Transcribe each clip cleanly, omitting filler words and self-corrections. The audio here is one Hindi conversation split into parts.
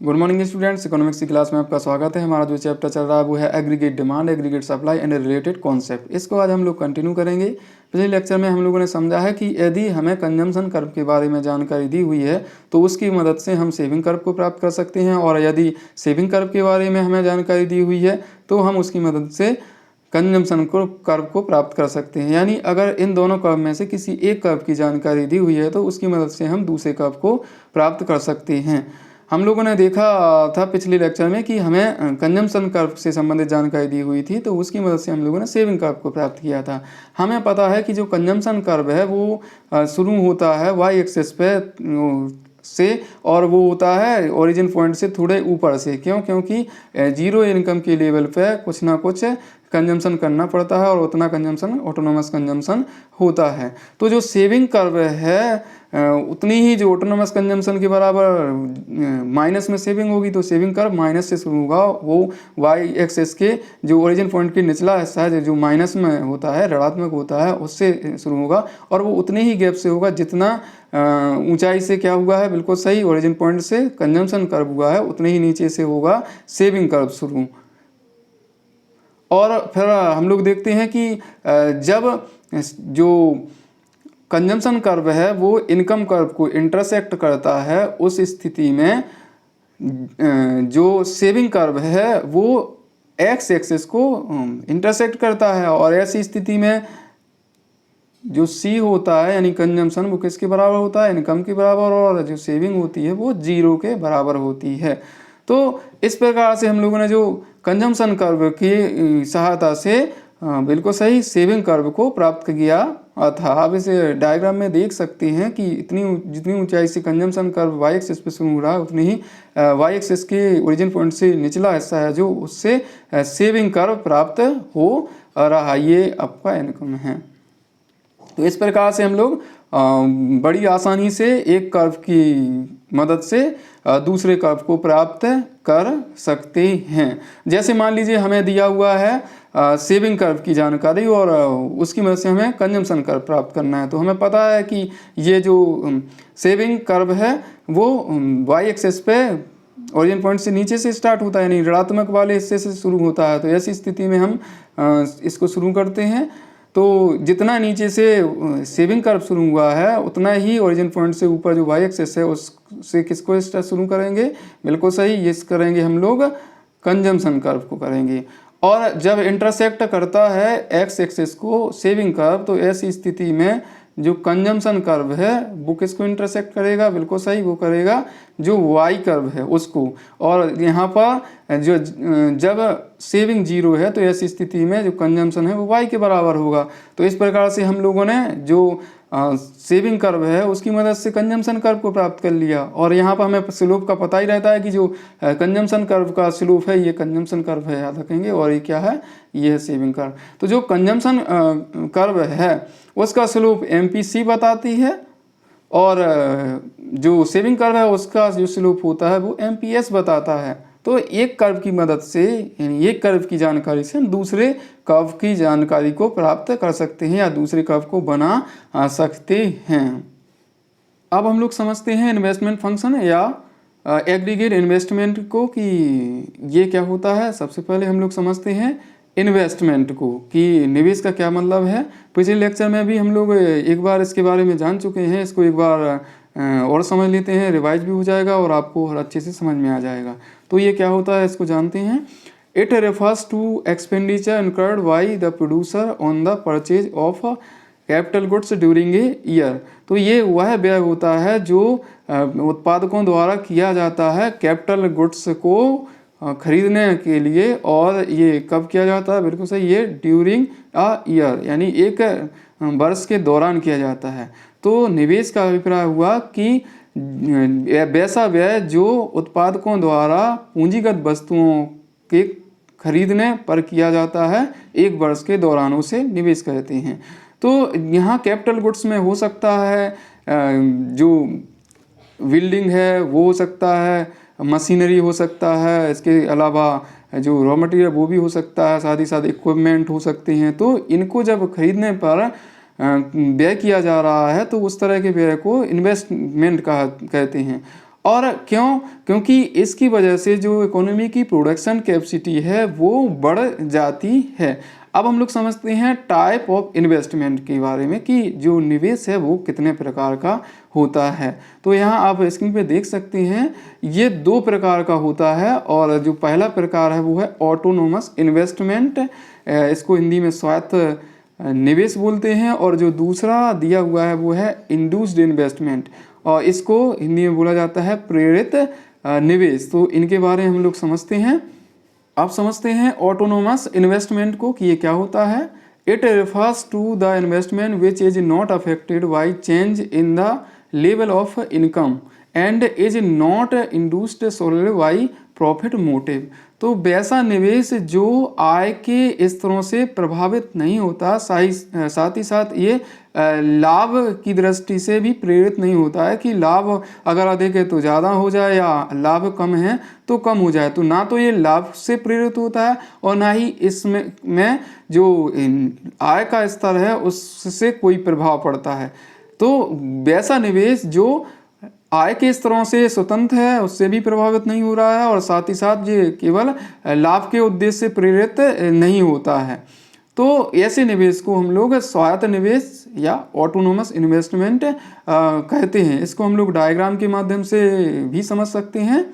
गुड मॉर्निंग स्टूडेंट्स, इकोनॉमिक्स की क्लास में आपका स्वागत है। हमारा जो चैप्टर चल रहा है वो है aggregate demand, aggregate supply and related concept. इसको आज हम लोग कंटिन्यू करेंगे। पिछले लेक्चर में हम लोगों ने समझा है कि यदि हमें कंजम्पशन कर्व के बारे में जानकारी दी हुई है तो उसकी मदद से हम सेविंग कर्व को प्राप्त कर सकते हैं, और यदि सेविंग कर्व के बारे में हमें जानकारी दी हुई है तो हम उसकी मदद से कंजम्पशन कर्व को प्राप्त कर सकते हैं। यानी अगर इन दोनों कर्व में से किसी एक कर्व की जानकारी दी हुई है तो उसकी मदद से हम दूसरे कर्व को प्राप्त कर सकते हैं। हम लोगों ने देखा था पिछले लेक्चर में कि हमें कंजम्पशन कर्व से संबंधित जानकारी दी हुई थी, तो उसकी मदद से हम लोगों ने सेविंग कर्व को प्राप्त किया था। हमें पता है कि जो कंजम्पशन कर्व है वो शुरू होता है वाई एक्सिस पे से, और वो होता है ओरिजिन पॉइंट से थोड़े ऊपर से। क्योंकि जीरो इनकम के लेवल पे कुछ ना कुछ कंजम्पशन करना पड़ता है और उतना कंजम्पशन ऑटोनोमस कंजम्पशन होता है। तो जो सेविंग कर्व है उतनी ही जो ऑटोनोमस कंजम्पशन के बराबर माइनस में सेविंग होगी, तो सेविंग कर्व माइनस से शुरू होगा। वो वाई एक्सिस के जो ओरिजिन पॉइंट की निचला हिस्सा है जो माइनस में होता है, ऋणात्मक होता है, उससे शुरू होगा, और वो उतने ही गैप से होगा जितना ऊंचाई से क्या हुआ है, बिल्कुल सही, ओरिजिन पॉइंट से कंजम्पशन कर्व हुआ है उतने ही नीचे से होगा सेविंग कर्व शुरू। और फिर हम लोग देखते हैं कि जब जो कंजम्पशन कर्व है वो इनकम कर्व को इंटरसेक्ट करता है, उस स्थिति में जो सेविंग कर्व है वो एक्स एक्सिस को इंटरसेक्ट करता है, और ऐसी स्थिति में जो सी होता है यानी कंजम्पशन वो किसके बराबर होता है, इनकम के बराबर, और जो सेविंग होती है वो जीरो के बराबर होती है। तो इस प्रकार से हम लोगों ने जो कंजम्पशन कर्व की सहायता से बिल्कुल सही सेविंग कर्व को प्राप्त किया था। आप इस डायग्राम में देख सकते हैं कि जितनी ऊंचाई से कंजम्पशन कर्व वाई एक्सिस पे शुरू हो रहा है उतनी ही वाई एक्सिस के ओरिजिन पॉइंट से निचला हिस्सा है जो उससे सेविंग कर्व प्राप्त हो रहा है, ये आपका इनकम है। तो इस प्रकार से हम लोग बड़ी आसानी से एक कर्व की मदद से दूसरे कर्व को प्राप्त कर सकते हैं। जैसे मान लीजिए हमें दिया हुआ है सेविंग कर्व की जानकारी और उसकी मदद से हमें कंजम्पशन कर्व प्राप्त करना है। तो हमें पता है कि ये जो सेविंग कर्व है वो वाई एक्सिस पे ओरिजिन पॉइंट से नीचे से स्टार्ट होता है, यानी ऋणात्मक वाले हिस्से से शुरू होता है। तो ऐसी स्थिति में हम इसको शुरू करते हैं, तो जितना नीचे से सेविंग कर्व शुरू हुआ है उतना ही ओरिजिन पॉइंट से ऊपर जो वाई एक्सिस है उससे किसको शुरू करेंगे, बिल्कुल सही, ये करेंगे हम लोग कंजम्पशन कर्व को करेंगे। और जब इंटरसेक्ट करता है एक्स एक्सिस को सेविंग कर्व, तो ऐसी स्थिति में जो कंजम्पशन कर्व है वो किसको इंटरसेक्ट करेगा, बिल्कुल सही, वो करेगा जो वाई कर्व है उसको। और यहाँ पर जो जब सेविंग जीरो है तो ऐसी स्थिति में जो कंजम्पशन है वो वाई के बराबर होगा। तो इस प्रकार से हम लोगों ने जो सेविंग कर्व है उसकी मदद से कंजम्पशन कर्व को प्राप्त कर लिया। और यहाँ पर हमें स्लोप का पता ही रहता है कि जो कंजम्पशन कर्व का स्लोप है ये कंजम्पशन कर्व है, याद रखेंगे, और ये क्या है, ये है सेविंग कर्व। तो जो कंजम्पशन कर्व है उसका स्लोप MPC बताती है, और जो सेविंग कर्व है उसका जो स्लोप होता है वो MPS बताता है। तो एक कर्व की मदद से, यानी एक कर्व की जानकारी से हम दूसरे कर्व की जानकारी को प्राप्त कर सकते हैं या दूसरे कर्व को बना सकते हैं। अब हम लोग समझते हैं इन्वेस्टमेंट फंक्शन या एग्रीगेट इन्वेस्टमेंट को कि ये क्या होता है। सबसे पहले हम लोग समझते हैं इन्वेस्टमेंट को कि निवेश का क्या मतलब है। पिछले लेक्चर में भी हम लोग एक बार इसके बारे में जान चुके हैं, इसको एक बार और समझ लेते हैं, रिवाइज भी हो जाएगा और आपको और अच्छे से समझ में आ जाएगा। तो ये क्या होता है इसको जानते हैं। It refers to expenditure incurred by the producer on the purchase of capital goods during a year. तो ये वह व्यय होता है जो उत्पादकों द्वारा किया जाता है कैपिटल गुड्स को खरीदने के लिए, और ये कब किया जाता है, बिल्कुल सही, ये ड्यूरिंग अ ईयर, यानी एक वर्ष के दौरान किया जाता है। तो निवेश का अभिप्राय हुआ कि वैसा व्यय जो उत्पादकों द्वारा पूंजीगत वस्तुओं के खरीदने पर किया जाता है एक वर्ष के दौरान, उसे निवेश कहते हैं। तो यहाँ कैपिटल गुड्स में हो सकता है जो बिल्डिंग है वो हो सकता है, मशीनरी हो सकता है, इसके अलावा जो रॉ मटेरियल वो भी हो सकता है, साथ ही साथ इक्विपमेंट हो सकते हैं। तो इनको जब खरीदने पर व्यय किया जा रहा है तो उस तरह के व्यय को इन्वेस्टमेंट कहते हैं। और क्यों? क्योंकि इसकी वजह से जो इकोनॉमी की प्रोडक्शन कैपेसिटी है वो बढ़ जाती है। अब हम लोग समझते हैं टाइप ऑफ इन्वेस्टमेंट के बारे में कि जो निवेश है वो कितने प्रकार का होता है। तो यहाँ आप स्क्रीन पे देख सकते हैं ये 2 प्रकार का होता है और जो पहला प्रकार है वो है ऑटोनोमस इन्वेस्टमेंट, इसको हिंदी में स्वायत्त निवेश बोलते हैं, और जो दूसरा दिया हुआ है वो है इंड्यूस्ड इन्वेस्टमेंट और इसको हिंदी में बोला जाता है प्रेरित निवेश। तो इनके बारे में हम लोग समझते हैं। आप समझते हैं ऑटोनोमस इन्वेस्टमेंट को कि ये क्या होता है। It refers to the investment which is not affected by change in the level of income and is not induced solely by profit motive. तो वैसा निवेश जो आय के स्तरों से प्रभावित नहीं होता, साथ ही साथ ये लाभ की दृष्टि से भी प्रेरित नहीं होता है कि लाभ अगर अधिक है तो ज़्यादा हो जाए या लाभ कम है तो कम हो जाए। तो ना तो ये लाभ से प्रेरित होता है और ना ही इसमें जो आय का स्तर है उससे कोई प्रभाव पड़ता है। तो वैसा निवेश जो आय के स्तरों से स्वतंत्र है उससे भी प्रभावित नहीं हो रहा है और साथ ही साथ ये केवल लाभ के उद्देश्य से प्रेरित नहीं होता है। तो ऐसे निवेश को हम लोग स्वायत्त निवेश या ऑटोनोमस इन्वेस्टमेंट कहते हैं। इसको हम लोग डायग्राम के माध्यम से भी समझ सकते हैं।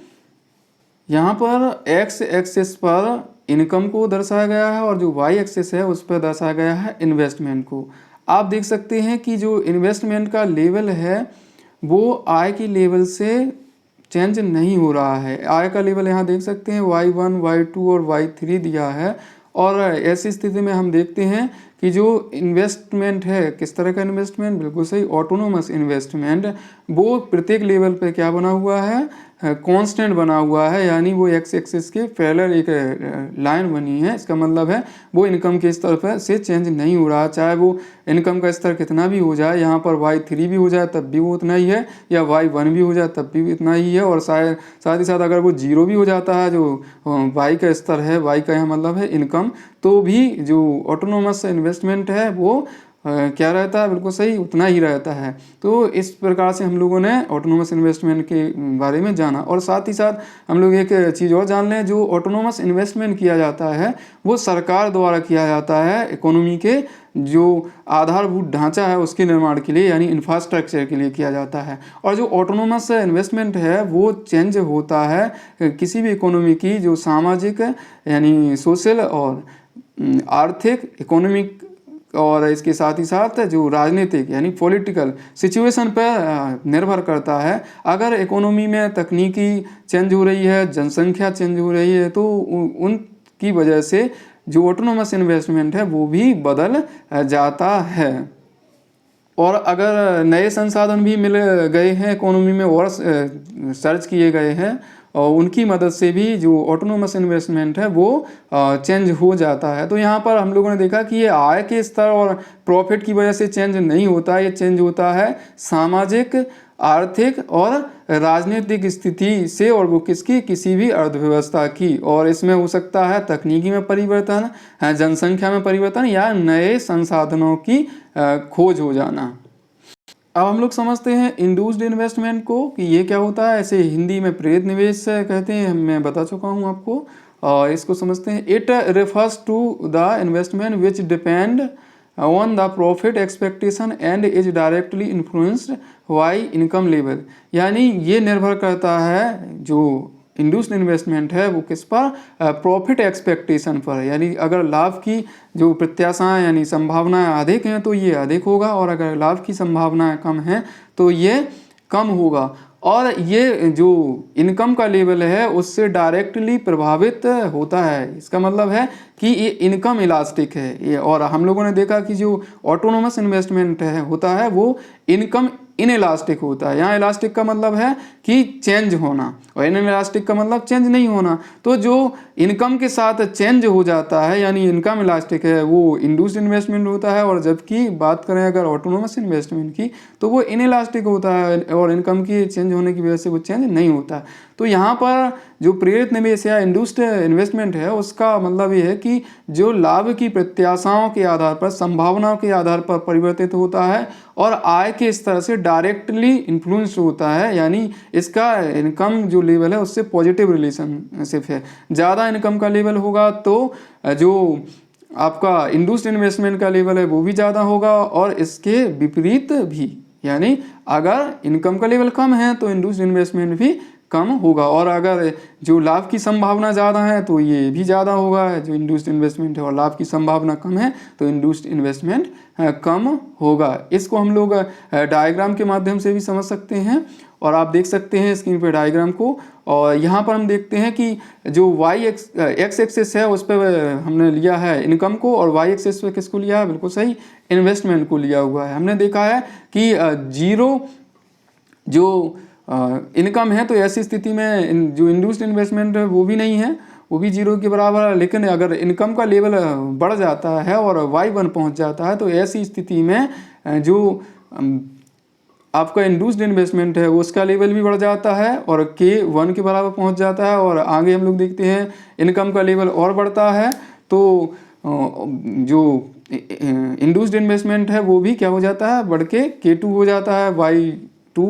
यहाँ पर एक्स एक्सिस पर इनकम को दर्शाया गया है और जो वाई एक्सिस है उस पर दर्शाया गया है इन्वेस्टमेंट को। आप देख सकते हैं कि जो इन्वेस्टमेंट का लेवल है वो आय की लेवल से चेंज नहीं हो रहा है। आय का लेवल यहाँ देख सकते हैं y1, y2 और y3 दिया है और ऐसी स्थिति में हम देखते हैं कि जो इन्वेस्टमेंट है किस तरह का इन्वेस्टमेंट, बिल्कुल सही ऑटोनोमस इन्वेस्टमेंट, वो प्रत्येक लेवल पे क्या बना हुआ है, कांस्टेंट बना हुआ है, यानी वो एक्स एक्सिस के पैरेलल एक लाइन बनी है। इसका मतलब है वो इनकम के स्तर पर से चेंज नहीं हो रहा, चाहे वो इनकम का स्तर कितना भी हो जाए, यहाँ पर y3 भी हो जाए तब भी वो उतना ही है, या y1 भी हो जाए तब भी इतना ही है, और साथ ही साथ अगर वो 0 भी हो जाता है जो y का स्तर है, y का यहाँ मतलब है इनकम, तो भी जो ऑटोनोमस इन्वेस्टमेंट है वो क्या रहता है, बिल्कुल सही उतना ही रहता है। तो इस प्रकार से हम लोगों ने ऑटोनोमस इन्वेस्टमेंट के बारे में जाना। और साथ ही साथ हम लोग एक चीज़ और जान लें, जो ऑटोनोमस इन्वेस्टमेंट किया जाता है वो सरकार द्वारा किया जाता है इकोनॉमी के जो आधारभूत ढांचा है उसके निर्माण के लिए, यानी इंफ्रास्ट्रक्चर के लिए किया जाता है। और जो ऑटोनोमस इन्वेस्टमेंट है वो चेंज होता है किसी भी इकोनॉमी की जो सामाजिक यानी सोशल और आर्थिक इकोनॉमिक और इसके साथ ही साथ जो राजनीतिक यानी पॉलिटिकल सिचुएशन पर निर्भर करता है। अगर इकोनॉमी में तकनीकी चेंज हो रही है, जनसंख्या चेंज हो रही है, तो उनकी वजह से जो ऑटोनोमस इन्वेस्टमेंट है वो भी बदल जाता है। और अगर नए संसाधन भी मिल गए हैं इकोनॉमी में और सर्च किए गए हैं और उनकी मदद से भी जो ऑटोनोमस इन्वेस्टमेंट है वो चेंज हो जाता है। तो यहाँ पर हम लोगों ने देखा कि ये आय के स्तर और प्रॉफिट की वजह से चेंज नहीं होता, ये चेंज होता है सामाजिक, आर्थिक और राजनीतिक स्थिति से, और वो किसकी, किसी भी अर्थव्यवस्था की। और इसमें हो सकता है तकनीकी में परिवर्तन, जनसंख्या में परिवर्तन या नए संसाधनों की खोज हो जाना। अब हम लोग समझते हैं इंड्यूस्ड इन्वेस्टमेंट को कि ये क्या होता है। ऐसे हिंदी में प्रेरित निवेश कहते हैं, मैं बता चुका हूँ आपको। और इसको समझते हैं, it refers to the investment which depend on the profit expectation and is directly influenced by income level. यानी ये निर्भर करता है जो इंड्यूस्ड इन्वेस्टमेंट है वो किस पर, प्रॉफिट एक्सपेक्टेशन पर। यानी अगर लाभ की जो प्रत्याशाएं यानी संभावनाएं अधिक हैं तो ये अधिक होगा, और अगर लाभ की संभावनाएं कम हैं तो ये कम होगा। और ये जो इनकम का लेवल है उससे डायरेक्टली प्रभावित होता है। इसका मतलब है कि ये इनकम इलास्टिक है। और हम लोगों ने देखा कि जो ऑटोनोमस इन्वेस्टमेंट है होता है वो इनकम इनइलास्टिक होता है। यहाँ इलास्टिक का मतलब है कि चेंज होना, और इनइलास्टिक का मतलब चेंज नहीं होना। तो जो इनकम के साथ चेंज हो जाता है यानी इनकम इलास्टिक है वो इंड्यूस्ड इन्वेस्टमेंट होता है, और जबकि बात करें अगर ऑटोनोमस इन्वेस्टमेंट की तो वो इनइलास्टिक होता है और इनकम की चेंज होने की वजह से वो चेंज नहीं होता। तो यहाँ पर जो प्रेरित निवेश या इंड्यूस्ड इन्वेस्टमेंट है उसका मतलब ये है कि जो लाभ की प्रत्याशाओं के आधार पर, संभावनाओं के आधार पर परिवर्तित होता है और आय के स्तर से डायरेक्टली इन्फ्लुएंस होता है, यानी इसका इनकम जो लेवल है उससे पॉजिटिव रिलेशनशिप है। ज़्यादा इनकम का लेवल होगा तो जो आपका इंड्यूस्ड इन्वेस्टमेंट का लेवल है वो भी ज़्यादा होगा, और इसके विपरीत भी, यानी अगर इनकम का लेवल कम है तो इंड्यूस्ड इन्वेस्टमेंट भी कम होगा, और अगर जो लाभ की संभावना ज़्यादा है तो ये भी ज़्यादा होगा। जो इंड्यूस्ड इन्वेस्टमेंट है और लाभ की संभावना कम है तो इंड्यूस्ड इन्वेस्टमेंट कम होगा। इसको हम लोग डायग्राम के माध्यम से भी समझ सकते हैं, और आप देख सकते हैं स्क्रीन पर डायग्राम को। और यहाँ पर हम देखते हैं कि जो एक्स एक्सिस है उस पर हमने लिया है इनकम को, और वाई एक्सिस पर किसको लिया है, बिल्कुल सही, इन्वेस्टमेंट को लिया हुआ है। हमने देखा है कि जीरो जो इनकम है तो ऐसी स्थिति में जो इंड्यूस्ड इन्वेस्टमेंट है वो भी नहीं है, वो भी जीरो के बराबर है। लेकिन अगर इनकम का लेवल बढ़ जाता है और y1 पहुंच जाता है तो ऐसी स्थिति में जो आपका इंड्यूस्ड इन्वेस्टमेंट है उसका लेवल भी बढ़ जाता है और k1 के बराबर पहुंच जाता है। और आगे हम लोग देखते हैं इनकम का लेवल और बढ़ता है तो जो इंड्यूस्ड इन्वेस्टमेंट है वो भी क्या हो जाता है, बढ़ के k2 हो जाता है y2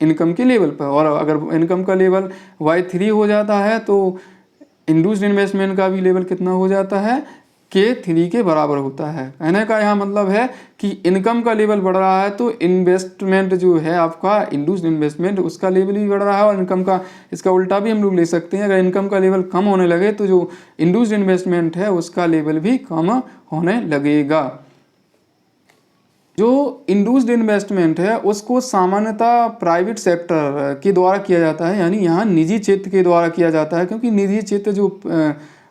इनकम के लेवल पर। और अगर इनकम का लेवल y3 हो जाता है तो इंड्यूस्ड इन्वेस्टमेंट का भी लेवल कितना हो जाता है, k3 के बराबर होता है। कहने का यहाँ मतलब है कि इनकम का लेवल बढ़ रहा है तो इन्वेस्टमेंट जो है आपका इंड्यूस्ड इन्वेस्टमेंट उसका लेवल भी बढ़ रहा है, और इनकम का इसका उल्टा भी हम लोग ले सकते हैं। अगर इनकम का लेवल कम होने लगे तो जो इंड्यूस्ड इन्वेस्टमेंट है उसका लेवल भी कम होने लगेगा। जो इंड्यूस्ड इन्वेस्टमेंट है उसको सामान्यतः प्राइवेट सेक्टर के द्वारा किया जाता है, यानी यहाँ निजी क्षेत्र के द्वारा किया जाता है, क्योंकि निजी क्षेत्र जो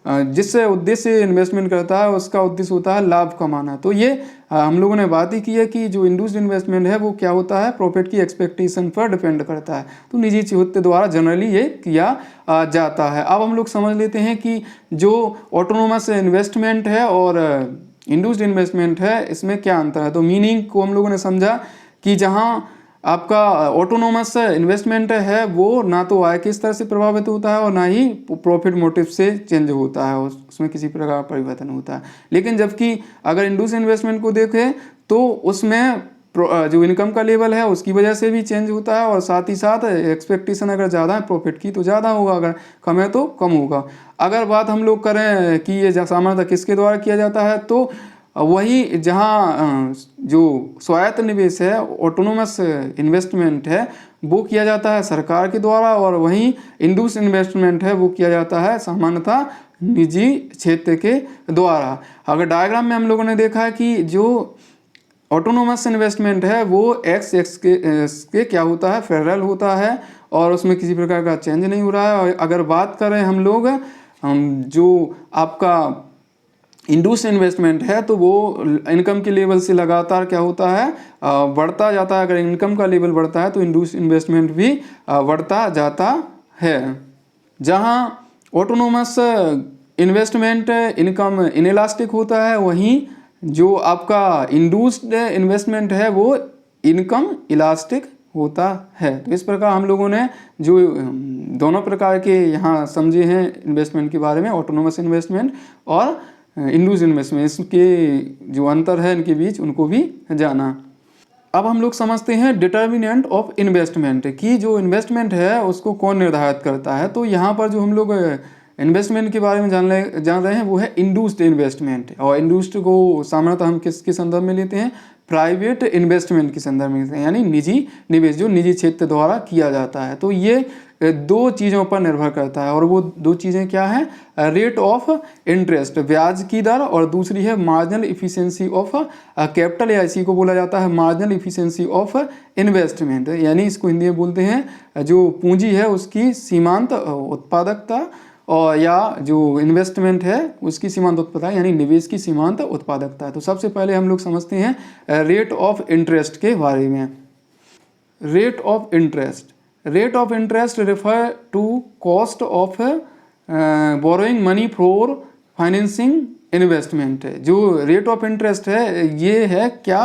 जिस उद्देश्य से इन्वेस्टमेंट करता है उसका उद्देश्य होता है लाभ कमाना। तो ये हम लोगों ने बात ही की है कि जो इंड्यूस्ड इन्वेस्टमेंट है वो क्या होता है, प्रॉफिट की एक्सपेक्टेशन पर डिपेंड करता है, तो निजी क्षेत्र द्वारा जनरली ये किया जाता है। अब हम लोग समझ लेते हैं कि जो ऑटोनोमस इन्वेस्टमेंट है और इंड्यूस्ड इन्वेस्टमेंट है इसमें क्या अंतर है। तो मीनिंग को हम लोगों ने समझा कि जहाँ आपका ऑटोनोमस इन्वेस्टमेंट है वो ना तो आय के स्तर से प्रभावित होता है और ना ही प्रॉफिट मोटिव से चेंज होता है, उसमें किसी प्रकार का परिवर्तन होता है। लेकिन जबकि अगर इंड्यूस्ड इन्वेस्टमेंट को देखें तो उसमें जो इनकम का लेवल है उसकी वजह से भी चेंज होता है, और साथ ही साथ एक्सपेक्टेशन अगर ज़्यादा है प्रॉफिट की तो ज़्यादा होगा, अगर कम है तो कम होगा। अगर बात हम लोग करें कि ये सामान्यतः किसके द्वारा किया जाता है तो वही जहाँ जो स्वायत्त निवेश है ऑटोनोमस इन्वेस्टमेंट है वो किया जाता है सरकार के द्वारा, और वहीं इंड्यूस्ड इन्वेस्टमेंट है वो किया जाता है सामान्यतः निजी क्षेत्र के द्वारा। अगर डायग्राम में हम लोगों ने देखा है कि जो ऑटोनोमस इन्वेस्टमेंट है वो एक्स के क्या होता है, फेडरल होता है, और उसमें किसी प्रकार का चेंज नहीं हो रहा है। और अगर बात करें हम लोग जो आपका इंड्यूस्ड इन्वेस्टमेंट है तो वो इनकम के लेवल से लगातार क्या होता है, बढ़ता जाता है। अगर इनकम का लेवल बढ़ता है तो इंड्यूस्ड इन्वेस्टमेंट भी बढ़ता जाता है। जहाँ ऑटोनोमस इन्वेस्टमेंट इनकम इनइलास्टिक होता है, वहीं जो आपका इंड्यूस्ड इन्वेस्टमेंट है वो इनकम इलास्टिक होता है। तो इस प्रकार हम लोगों ने जो दोनों प्रकार के यहाँ समझे हैं इन्वेस्टमेंट के बारे में, ऑटोनोमस इन्वेस्टमेंट और इंड्यूस्ड इन्वेस्टमेंट, इसके जो अंतर है इनके बीच उनको भी जाना। अब हम लोग समझते हैं डिटर्मिनेंट ऑफ इन्वेस्टमेंट कि जो इन्वेस्टमेंट है उसको कौन निर्धारित करता है। तो यहाँ पर जो हम लोग इन्वेस्टमेंट के बारे में जान रहे हैं वो है इंड्यूस्ड इन्वेस्टमेंट, और इंड्यूस्ड को सामान्यतः हम किसके संदर्भ में लेते हैं, प्राइवेट इन्वेस्टमेंट के संदर्भ में लेते हैं, यानी निजी निवेश जो निजी क्षेत्र द्वारा किया जाता है। तो ये दो चीज़ों पर निर्भर करता है, और वो दो चीज़ें क्या हैं, रेट ऑफ इंटरेस्ट ब्याज की दर, और दूसरी है मार्जिनल इफिशिएंसी ऑफ कैपिटल, या इसी को बोला जाता है मार्जिनल इफिशिएंसी ऑफ इन्वेस्टमेंट, यानी इसको हिंदी में बोलते हैं जो पूंजी है उसकी सीमांत उत्पादकता, और या जो इन्वेस्टमेंट है उसकी सीमांत उत्पादकता यानी निवेश की सीमांत उत्पादकता है। तो सबसे पहले हम लोग समझते हैं रेट ऑफ इंटरेस्ट के बारे में। Rate of interest refer to cost of borrowing money for financing investment. जो रेट ऑफ इंटरेस्ट है ये है क्या,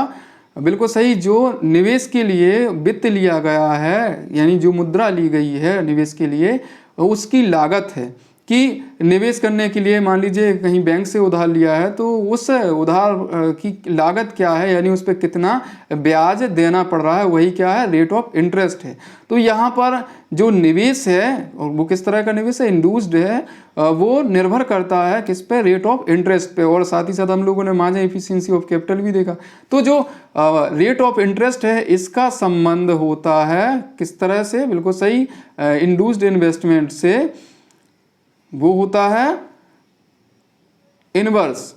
बिल्कुल सही, जो निवेश के लिए वित्त लिया गया है यानी जो मुद्रा ली गई है निवेश के लिए उसकी लागत है, कि निवेश करने के लिए मान लीजिए कहीं बैंक से उधार लिया है तो उस उधार की लागत क्या है, यानी उस पर कितना ब्याज देना पड़ रहा है, वही क्या है, रेट ऑफ इंटरेस्ट है। तो यहाँ पर जो निवेश है और वो किस तरह का निवेश है, इंड्यूस्ड है, वो निर्भर करता है किस पे, रेट ऑफ इंटरेस्ट पे। और साथ ही साथ हम लोगों ने मार्जिन एफिशिएंसी ऑफ कैपिटल भी देखा। तो जो रेट ऑफ इंटरेस्ट है इसका संबंध होता है किस तरह से, बिल्कुल सही, इंड्यूस्ड इन्वेस्टमेंट से, वो होता है इनवर्स।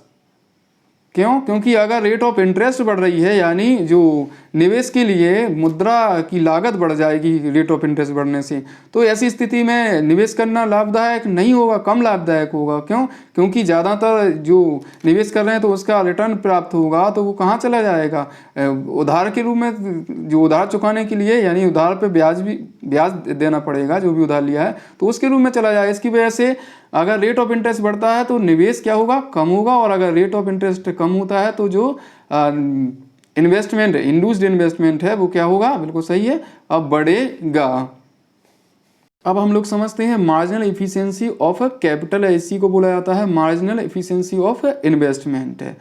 क्यों? क्योंकि अगर रेट ऑफ इंटरेस्ट बढ़ रही है, यानी जो निवेश के लिए मुद्रा की लागत बढ़ जाएगी रेट ऑफ इंटरेस्ट बढ़ने से, तो ऐसी स्थिति में निवेश करना लाभदायक नहीं होगा, कम लाभदायक होगा। क्यों? क्योंकि ज़्यादातर जो निवेश कर रहे हैं तो उसका रिटर्न प्राप्त होगा तो वो कहाँ चला जाएगा, उधार के रूप में, जो उधार चुकाने के लिए, यानी उधार पे ब्याज देना पड़ेगा जो भी उधार लिया है, तो उसके रूप में चला जाएगा। इसकी वजह से अगर रेट ऑफ इंटरेस्ट बढ़ता है तो निवेश क्या होगा, कम होगा, और अगर रेट ऑफ इंटरेस्ट कम होता है तो जो इन्वेस्टमेंट, इंड्यूस्ड इन्वेस्टमेंट है, वो क्या होगा, बिल्कुल सही है, अब बढ़ेगा। अब हम लोग समझते हैं मार्जिनल एफिशिएंसी ऑफ कैपिटल, इसी को बोला जाता है मार्जिनल एफिशिएंसी ऑफ इन्वेस्टमेंट है।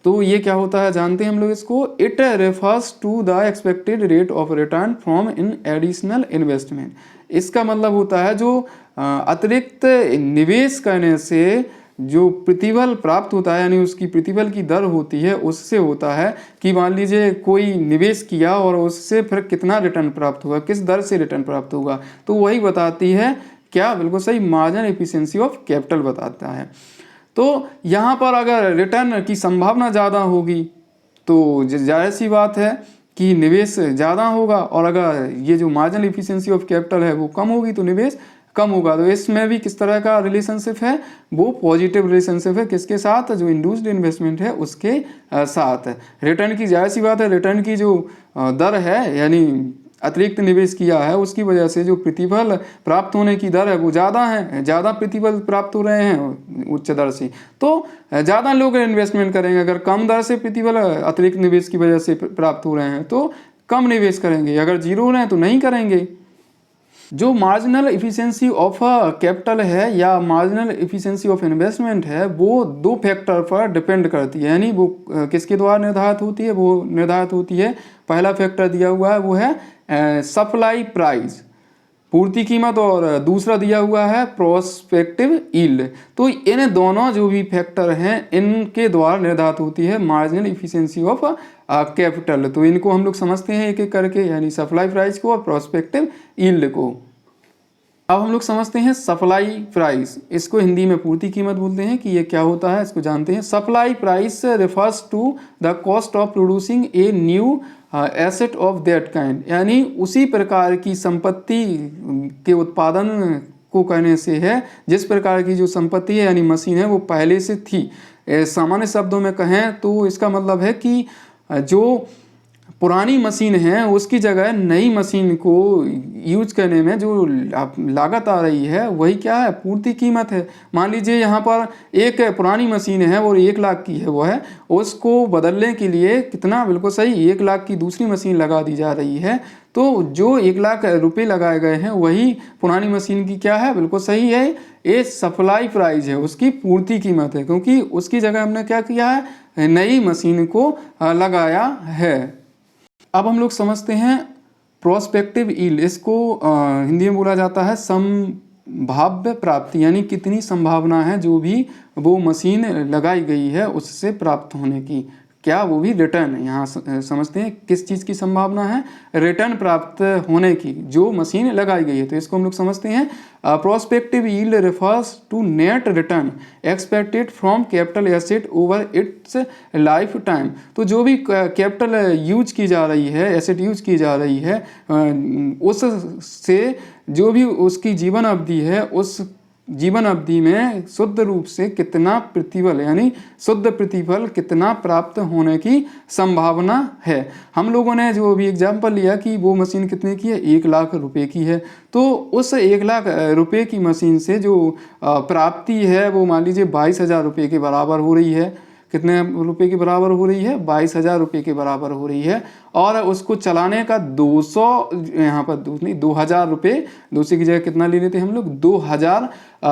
तो ये क्या होता है जानते हैं हम लोग इसको, it refers to the expected rate of return from in additional investment. इसका मतलब होता है जो अतिरिक्त निवेश करने से जो प्रतिफल प्राप्त होता है, यानी उसकी प्रतिफल की दर होती है, उससे होता है कि मान लीजिए कोई निवेश किया और उससे फिर कितना रिटर्न प्राप्त होगा, किस दर से रिटर्न प्राप्त होगा, तो वही बताती है क्या, बिल्कुल सही, मार्जिनल एफिशिएंसी ऑफ कैपिटल बताता है। तो यहाँ पर अगर रिटर्न की संभावना ज़्यादा होगी तो जाहिर सी बात है कि निवेश ज़्यादा होगा, और अगर ये जो मार्जिनल एफिशिएंसी ऑफ कैपिटल है वो कम होगी तो निवेश कम होगा। तो इसमें भी किस तरह का रिलेशनशिप है, वो पॉजिटिव रिलेशनशिप है, किसके साथ, जो इंड्यूस्ड इन्वेस्टमेंट है उसके साथ। रिटर्न की जाहिर सी बात है, रिटर्न की जो दर है, यानी अतिरिक्त निवेश किया है उसकी वजह से जो प्रतिफल प्राप्त होने की दर है वो ज़्यादा है, ज़्यादा प्रतिफल प्राप्त हो रहे हैं उच्च दर से, तो ज़्यादा लोग इन्वेस्टमेंट करेंगे। अगर कम दर से प्रतिफल अतिरिक्त निवेश की वजह से प्राप्त हो रहे हैं तो कम निवेश करेंगे, अगर जीरो हो रहे हैं तो नहीं करेंगे। जो मार्जिनल एफिशिएंसी ऑफ कैपिटल है या मार्जिनल एफिशिएंसी ऑफ इन्वेस्टमेंट है, वो दो फैक्टर पर डिपेंड करती है, यानी वो किसके द्वारा निर्धारित होती है, वो निर्धारित होती है, पहला फैक्टर दिया हुआ है वो है सप्लाई प्राइस, पूर्ति कीमत, और दूसरा दिया हुआ है प्रोस्पेक्टिव यील्ड। तो इन दोनों जो भी फैक्टर हैं इनके द्वारा निर्धारित होती है मार्जिनल एफिशिएंसी ऑफ कैपिटल। तो इनको हम लोग समझते हैं एक एक करके, यानी सप्लाई प्राइस को और प्रोस्पेक्टिव यील्ड को। अब हम लोग समझते हैं सप्लाई प्राइस, इसको हिंदी में पूर्ति कीमत बोलते हैं, कि ये क्या होता है इसको जानते हैं। Supply price refers to the cost of producing a new asset of that kind, यानी उसी प्रकार की संपत्ति के उत्पादन को कहने से है जिस प्रकार की जो संपत्ति है, यानी मशीन है, वो पहले से थी। सामान्य शब्दों में कहें तो इसका मतलब है कि जो पुरानी मशीन है उसकी जगह नई मशीन को यूज करने में जो लागत आ रही है वही क्या है, पूर्ति कीमत है। मान लीजिए यहाँ पर एक पुरानी मशीन है और 1 लाख की है, वो है, उसको बदलने के लिए कितना, बिल्कुल सही, 1 लाख की दूसरी मशीन लगा दी जा रही है। तो जो 1 लाख रुपए लगाए गए हैं वही पुरानी मशीन की क्या है, बिल्कुल सही है, ये सप्लाई प्राइस है, उसकी पूर्ति कीमत है, क्योंकि उसकी जगह हमने क्या किया है, नई मशीन को लगाया है। अब हम लोग समझते हैं प्रोस्पेक्टिव यील्ड, इसको हिंदी में बोला जाता है संभाव्य प्राप्ति, यानी कितनी संभावना है जो भी वो मशीन लगाई गई है उससे प्राप्त होने की, क्या, वो भी रिटर्न। यहाँ समझते हैं किस चीज़ की संभावना है, रिटर्न प्राप्त होने की जो मशीन लगाई गई है। तो इसको हम लोग समझते हैं prospective yield refers to net return expected from capital asset over its lifetime. तो जो भी कैपिटल यूज की जा रही है, एसेट यूज की जा रही है, उससे जो भी उसकी जीवन अवधि है, उस जीवन अवधि में शुद्ध रूप से कितना प्रतिफल, यानी शुद्ध प्रतिफल कितना प्राप्त होने की संभावना है। हम लोगों ने जो अभी एग्जाम्पल लिया कि वो मशीन कितने की है, 1 लाख रुपए की है, तो उस 1 लाख रुपए की मशीन से जो प्राप्ति है वो मान लीजिए 22,000 रुपये के बराबर हो रही है। कितने रुपए के बराबर हो रही है, 22,000 रुपये के बराबर हो रही है। और उसको चलाने का 200 यहाँ पर 2,000 रुपये, 200 की जगह कितना ले लेते हैं हम लोग, 2,000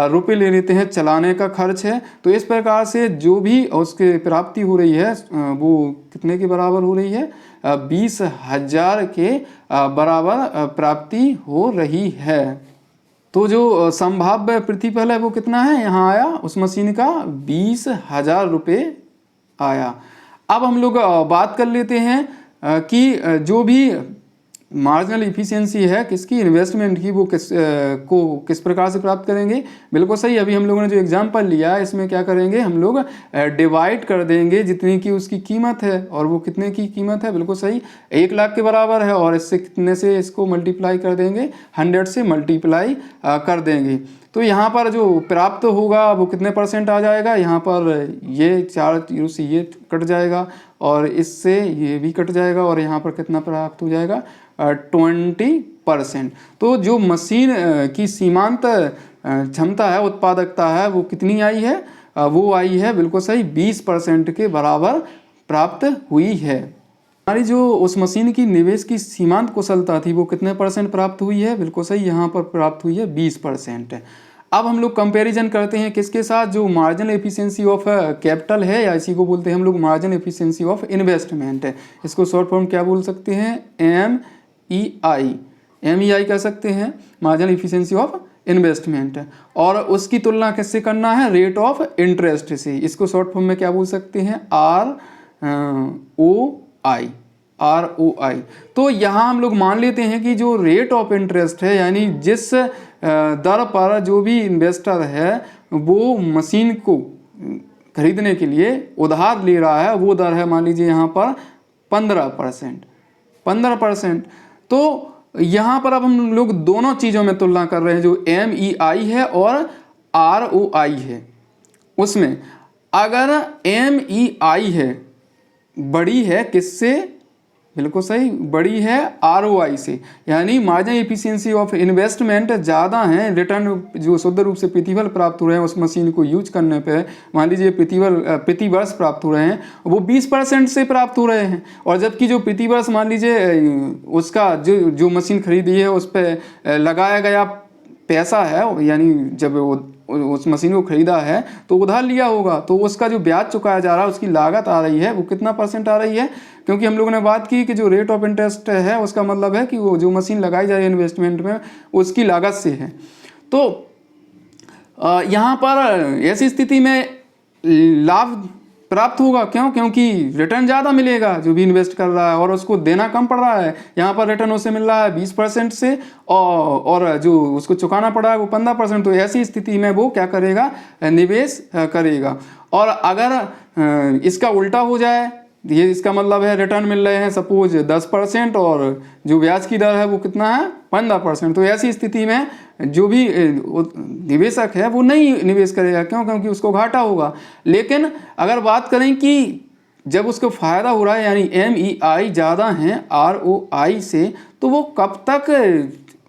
रुपये ले लेते हैं, चलाने का खर्च है। तो इस प्रकार से जो भी उसके प्राप्ति हो रही है वो कितने के बराबर हो रही है, 20,000 के बराबर प्राप्ति हो रही है। तो जो संभाव्य प्रतिफल है वो कितना है, यहाँ आया उस मशीन का 20,000 रुपये आया। अब हम लोग बात कर लेते हैं कि जो भी मार्जिनल इफिशियंसी है किसकी, इन्वेस्टमेंट की, वो किस प्रकार से प्राप्त करेंगे। बिल्कुल सही, अभी हम लोगों ने जो एग्जांपल लिया इसमें क्या करेंगे, हम लोग डिवाइड कर देंगे जितनी की उसकी कीमत है, और वो कितने की कीमत है, बिल्कुल सही 1 लाख के बराबर है, और इससे कितने से इसको मल्टीप्लाई कर देंगे, 100 से मल्टीप्लाई कर देंगे। तो यहाँ पर जो प्राप्त होगा वो कितने परसेंट आ जाएगा, यहाँ पर ये 4 जीरो से ये कट जाएगा और इससे ये भी कट जाएगा, और यहाँ पर कितना प्राप्त हो जाएगा, 20%। तो जो मशीन की सीमांत क्षमता है, उत्पादकता है, वो कितनी आई है, वो आई है बिल्कुल सही 20% के बराबर प्राप्त हुई है। हमारी जो उस मशीन की निवेश की सीमांत कुशलता थी वो कितने परसेंट प्राप्त हुई है, बिल्कुल सही यहाँ पर प्राप्त हुई है 20%। अब हम लोग कंपैरिजन करते हैं किसके साथ, जो मार्जिनल एफिशिएंसी ऑफ कैपिटल है, या इसी को बोलते हैं हम लोग मार्जिनल एफिशिएंसी ऑफ इन्वेस्टमेंट है। इसको शॉर्ट फॉर्म क्या बोल सकते हैं, MEI कह सकते हैं, मार्जिनल एफिशिएंसी ऑफ इन्वेस्टमेंट। और उसकी तुलना किससे करना है, रेट ऑफ इंटरेस्ट से। इसको शॉर्ट फॉर्म में क्या बोल सकते हैं, ROI। तो यहाँ हम लोग मान लेते हैं कि जो रेट ऑफ इंटरेस्ट है, यानी जिस दर पर जो भी इन्वेस्टर है वो मशीन को खरीदने के लिए उधार ले रहा है, वो दर है मान लीजिए यहाँ पर 15%। तो यहाँ पर अब हम लोग दोनों चीज़ों में तुलना कर रहे हैं, जो MEI है और ROI है। उसमें अगर MEI है बड़ी है किससे, बिल्कुल सही बड़ी है ROI से, यानी मार्जिनल एफिशिएंसी ऑफ इन्वेस्टमेंट ज़्यादा है, रिटर्न जो शुद्ध रूप से प्रतिफल प्राप्त हो रहे हैं उस मशीन को यूज करने पे, मान लीजिए प्रति वर्ष प्राप्त हो रहे हैं, वो 20% से प्राप्त हो रहे हैं। और जबकि जो प्रति वर्ष मान लीजिए उसका जो मशीन खरीदी है उस पर लगाया गया पैसा है, यानी जब वो उस मशीन को खरीदा है तो उधार लिया होगा, तो उसका जो ब्याज चुकाया जा रहा है, उसकी लागत आ रही है, वो कितना परसेंट आ रही है, क्योंकि हम लोगों ने बात की कि जो रेट ऑफ इंटरेस्ट है उसका मतलब है कि वो जो मशीन लगाई जा रही है इन्वेस्टमेंट में उसकी लागत से है। तो यहाँ पर ऐसी स्थिति में लाभ प्राप्त होगा, क्यों, क्योंकि रिटर्न ज़्यादा मिलेगा जो भी इन्वेस्ट कर रहा है, और उसको देना कम पड़ रहा है। यहाँ पर रिटर्न उसे मिल रहा है 20% से, और जो उसको चुकाना पड़ा है वो 15%। तो ऐसी स्थिति में वो क्या करेगा, निवेश करेगा। और अगर इसका उल्टा हो जाए, ये इसका मतलब है रिटर्न मिल रहे हैं सपोज 10% और जो ब्याज की दर है वो कितना है, 15%। तो ऐसी स्थिति में जो भी निवेशक है वो नहीं निवेश करेगा, क्यों, क्योंकि उसको घाटा होगा। लेकिन अगर बात करें कि जब उसको फ़ायदा हो रहा है, यानी MEI ज़्यादा है ROI से, तो वो कब तक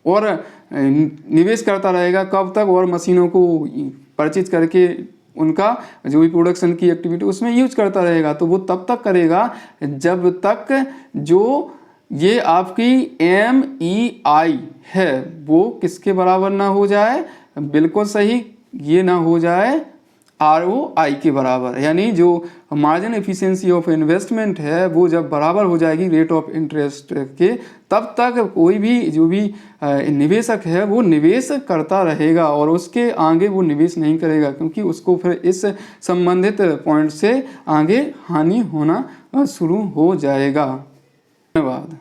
और निवेश करता रहेगा, कब तक और मशीनों को परचेज करके उनका जो भी प्रोडक्शन की एक्टिविटी उसमें यूज करता रहेगा। तो वो तब तक करेगा जब तक जो ये आपकी MEI है वो किसके बराबर ना हो जाए, बिल्कुल सही, ये ना हो जाए ROI के बराबर। यानी जो मार्जिन एफिशिएंसी ऑफ इन्वेस्टमेंट है वो जब बराबर हो जाएगी रेट ऑफ इंटरेस्ट के, तब तक कोई भी जो भी निवेशक है वो निवेश करता रहेगा, और उसके आगे वो निवेश नहीं करेगा, क्योंकि उसको फिर इस संबंधित पॉइंट से आगे हानि होना शुरू हो जाएगा। धन्यवाद।